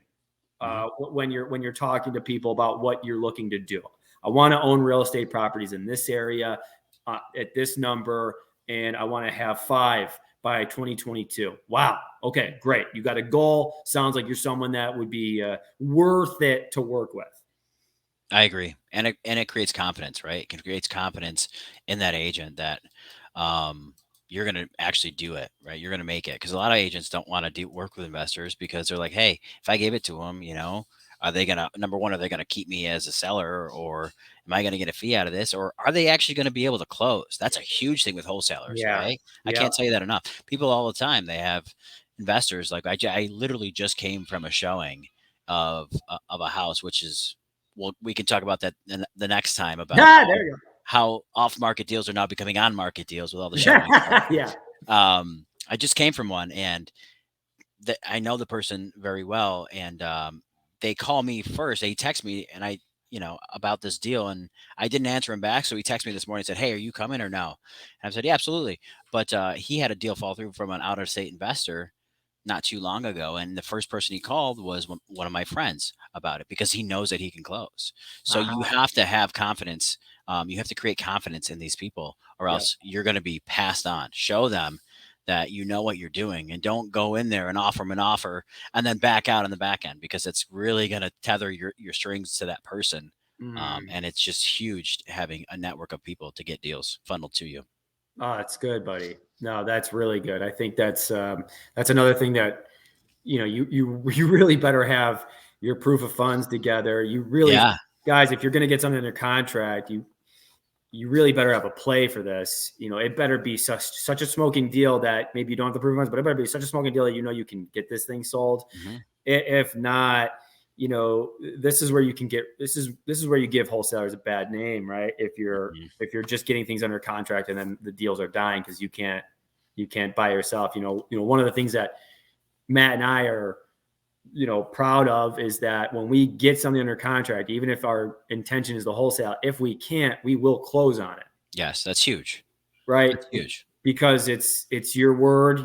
Speaker 1: when you're talking to people about what you're looking to do. I want to own real estate properties in this area at this number, and I want to have 5 by 2022. Wow. Okay, great. You got a goal. Sounds like you're someone that would be worth it to work with.
Speaker 2: I agree. And it creates confidence, right? It creates confidence in that agent that you're going to actually do it, right? You're going to make it. Because a lot of agents don't want to work with investors because they're like, hey, if I gave it to them, are they going to, number one, are they going to keep me as a seller, or am I going to get a fee out of this? Or are they actually going to be able to close? That's a huge thing with wholesalers,
Speaker 1: Yeah.
Speaker 2: right? I
Speaker 1: Yeah.
Speaker 2: can't tell you that enough. People all the time, they have investors. Like I literally just came from a showing of a house, which is, well, we can talk about that the next time about
Speaker 1: There you
Speaker 2: how off-market deals are now becoming on-market deals with all the
Speaker 1: go.
Speaker 2: showings.
Speaker 1: Yeah.
Speaker 2: I just came from one, and I know the person very well, and they call me first. They text me, and about this deal, and I didn't answer him back. So he texted me this morning and said, "Hey, are you coming or no?" And I said, "Yeah, absolutely." But he had a deal fall through from an out-of-state investor not too long ago, and the first person he called was one of my friends about it because he knows that he can close. So you have to have confidence. You have to create confidence in these people, or
Speaker 1: Yep.
Speaker 2: else you're going to be passed on. Show them that you know what you're doing, and don't go in there and offer them an offer and then back out on the back end, because it's really going to tether your strings to that person. And it's just huge having a network of people to get deals funneled to you.
Speaker 1: Oh, that's good, buddy. No, that's really good. I think that's another thing that you really better have your proof of funds together. You really,
Speaker 2: Yeah.
Speaker 1: guys, if you're going to get something under contract, you really better have a play for this. It better be such a smoking deal that maybe you don't have the proof of funds, but it better be such a smoking deal that you can get this thing sold.
Speaker 2: Mm-hmm.
Speaker 1: If not, this is where you can get this is where you give wholesalers a bad name, right? If you're just getting things under contract and then the deals are dying because you can't buy yourself. One of the things that Matt and I are proud of is that when we get something under contract, even if our intention is to wholesale, if we can't, we will close on it.
Speaker 2: Yes, that's huge.
Speaker 1: Right?
Speaker 2: That's huge.
Speaker 1: Because it's your word.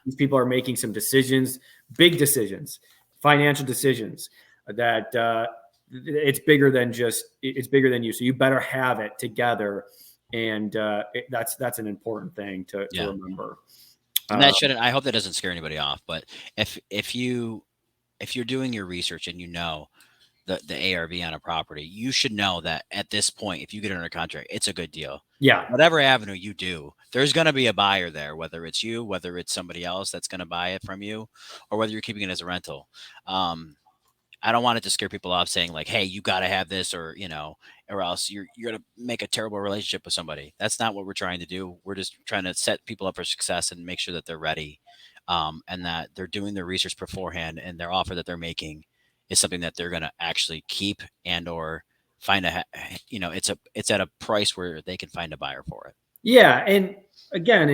Speaker 1: These people are making some decisions, big decisions, financial decisions that it's bigger than you. So you better have it together. And that's an important thing to remember.
Speaker 2: And that shouldn't, I hope that doesn't scare anybody off, but if you're doing your research and the ARV on a property, you should know that at this point, if you get under contract, it's a good deal.
Speaker 1: Yeah.
Speaker 2: Whatever avenue you do, there's going to be a buyer there, whether it's you, whether it's somebody else that's going to buy it from you, or whether you're keeping it as a rental. I don't want it to scare people off saying like, hey, you got to have this, or else you're going to make a terrible relationship with somebody. That's not what we're trying to do. We're just trying to set people up for success and make sure that they're ready, and that they're doing their research beforehand, and their offer that they're making is something that they're going to actually keep, and or find it's at a price where they can find a buyer for it.
Speaker 1: Yeah. And again,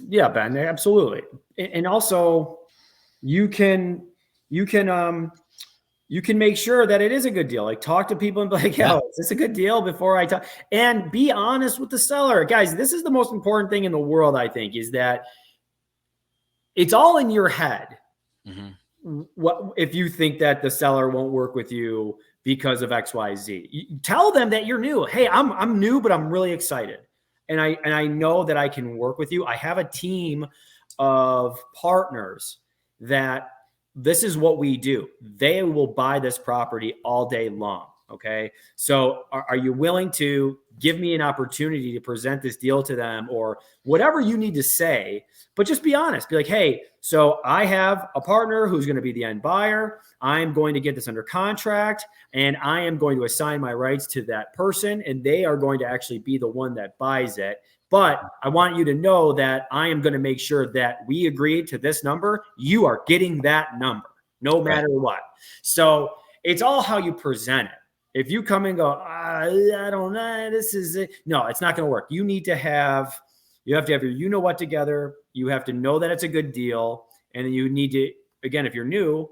Speaker 1: Ben, absolutely. And also you can make sure that it is a good deal. Like, talk to people and be like, yo, is this a good deal before I talk? And be honest with the seller. Guys, this is the most important thing in the world, I think, is that it's all in your head. Mm-hmm. What if you think that the seller won't work with you because of XYZ? You tell them that you're new. Hey, I'm new, but I'm really excited. And I know that I can work with you. I have a team of partners that this is what we do. They will buy this property all day long. Okay. So are you willing to give me an opportunity to present this deal to them, or whatever you need to say, but just be honest. Be like, hey, so I have a partner who's going to be the end buyer. I'm going to get this under contract, and I am going to assign my rights to that person, and they are going to actually be the one that buys it. But I want you to know that I am going to make sure that we agree to this number. You are getting that number no matter what. So it's all how you present it. If you come and go, I don't know, this is it. No, it's not going to work. You have to have your what together. You have to know that it's a good deal. And then you need to, again, if you're new,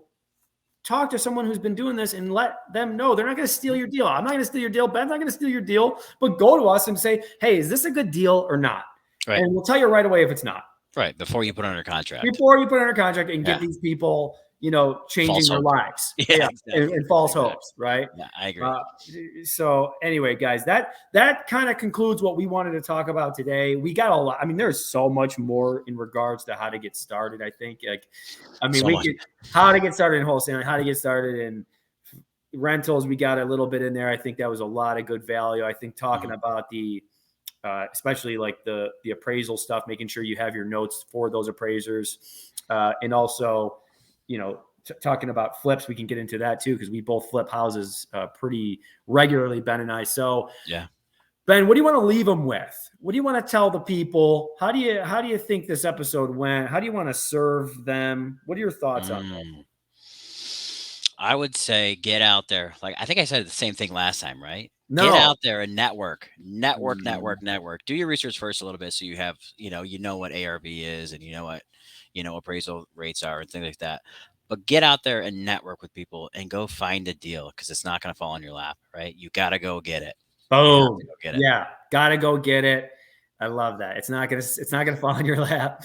Speaker 1: talk to someone who's been doing this and let them know they're not going to steal your deal. I'm not going to steal your deal. Ben's not going to steal your deal. But go to us and say, hey, is this a good deal or not? Right. And we'll tell you right away if it's not.
Speaker 2: Right. Before you put it under contract.
Speaker 1: Before you put it under contract and get these people, changing
Speaker 2: false
Speaker 1: their
Speaker 2: hope.
Speaker 1: lives.
Speaker 2: Exactly.
Speaker 1: And false hopes, right?
Speaker 2: Yeah, I agree.
Speaker 1: So anyway, guys, that kind of concludes what we wanted to talk about today. We got a lot. I mean, there's so much more in regards to how to get started. I think, how to get started in wholesaling, how to get started in rentals. We got a little bit in there. I think that was a lot of good value. I think talking about the especially like the appraisal stuff, making sure you have your notes for those appraisers. And also, talking about flips, we can get into that too, because we both flip houses pretty regularly, Ben and I. So
Speaker 2: yeah.
Speaker 1: Ben, what do you want to leave them with? What do you want to tell the people? How do you think this episode went? How do you want to serve them? What are your thoughts on that?
Speaker 2: I would say get out there. Like, I think I said the same thing last time, right?
Speaker 1: No.
Speaker 2: Get out there and network. Do your research first a little bit, so you have, you know what ARV is, and you know what, appraisal rates are and things like that. But get out there and network with people and go find a deal, because it's not going to fall on your lap, right? You got to go get it.
Speaker 1: Boom. Yeah, gotta go get it. I love that. It's not gonna fall in your lap.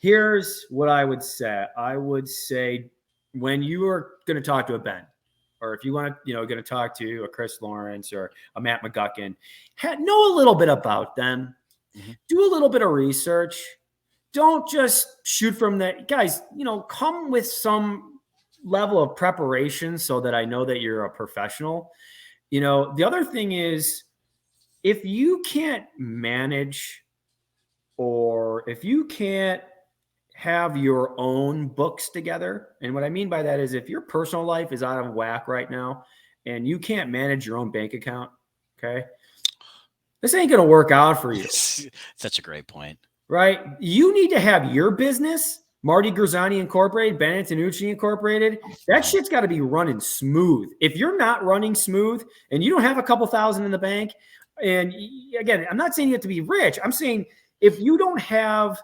Speaker 1: Here's what I would say. I would say, when you are going to talk to a Ben, or if you want to, going to talk to a Chris Lawrence or a Matt McGuckin, know a little bit about them. Mm-hmm. Do a little bit of research. Don't just shoot from the guys. Come with some level of preparation so that I know that you're a professional. The other thing is, if you can't manage, or if you can't have your own books together, and what I mean by that is, if your personal life is out of whack right now and you can't manage your own bank account, okay, this ain't going to work out for you.
Speaker 2: Such a great point.
Speaker 1: Right? You need to have your business, Marty Grzani Incorporated, Ben Antonucci Incorporated. That shit's got to be running smooth. If you're not running smooth and you don't have a couple thousand in the bank, and again, I'm not saying you have to be rich. I'm saying if you don't have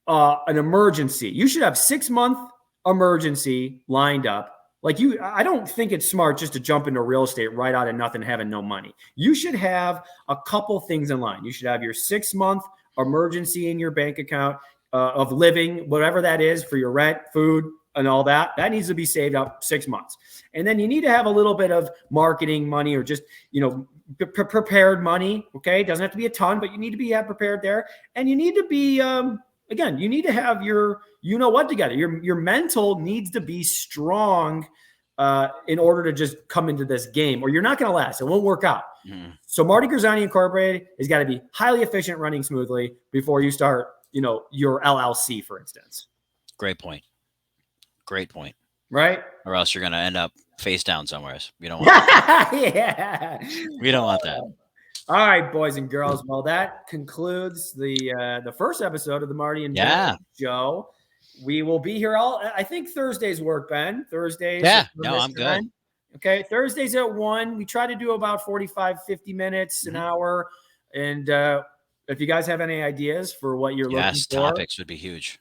Speaker 1: an emergency, you should have 6-month emergency lined up. I don't think it's smart just to jump into real estate right out of nothing, having no money. You should have a couple things in line. You should have your 6-month emergency in your bank account of living, whatever that is, for your rent, food, and all that. That needs to be saved up 6 months. And then you need to have a little bit of marketing money, or just, prepared money. Okay. It doesn't have to be a ton, but you need to be prepared there. And you need to be, again, you need to have your, what together. Your mental needs to be strong in order to just come into this game, or you're not going to last. It won't work out. Mm. So Marty Grzani Incorporated has got to be highly efficient, running smoothly before you start, your LLC, for instance.
Speaker 2: Great point.
Speaker 1: Right?
Speaker 2: Or else you're going to end up face down somewhere. We don't want that.
Speaker 1: Yeah.
Speaker 2: We don't want that.
Speaker 1: All right, boys and girls. Well, that concludes the first episode of the Marty and Ben show. We will be here I think Thursdays work, Ben. Thursdays.
Speaker 2: Yeah. No, I'm good.
Speaker 1: Okay. Thursdays at 1. We try to do about 45, 50 minutes, an hour. And if you guys have any ideas for what you're looking for.
Speaker 2: Topics would be huge.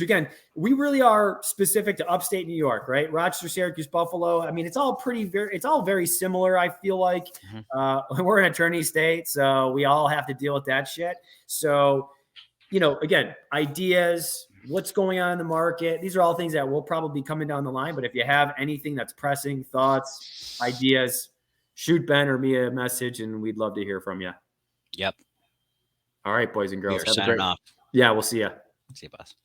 Speaker 1: Again, we really are specific to upstate New York, right? Rochester, Syracuse, Buffalo. I mean, it's all very similar, I feel like. Mm-hmm. We're an attorney state, so we all have to deal with that shit. So, again, ideas, what's going on in the market. These are all things that will probably be coming down the line. But if you have anything that's pressing, thoughts, ideas, shoot Ben or me a message, and we'd love to hear from you.
Speaker 2: Yep.
Speaker 1: All right, boys and girls.
Speaker 2: Have a great off.
Speaker 1: Yeah, we'll see you.
Speaker 2: See you, boss.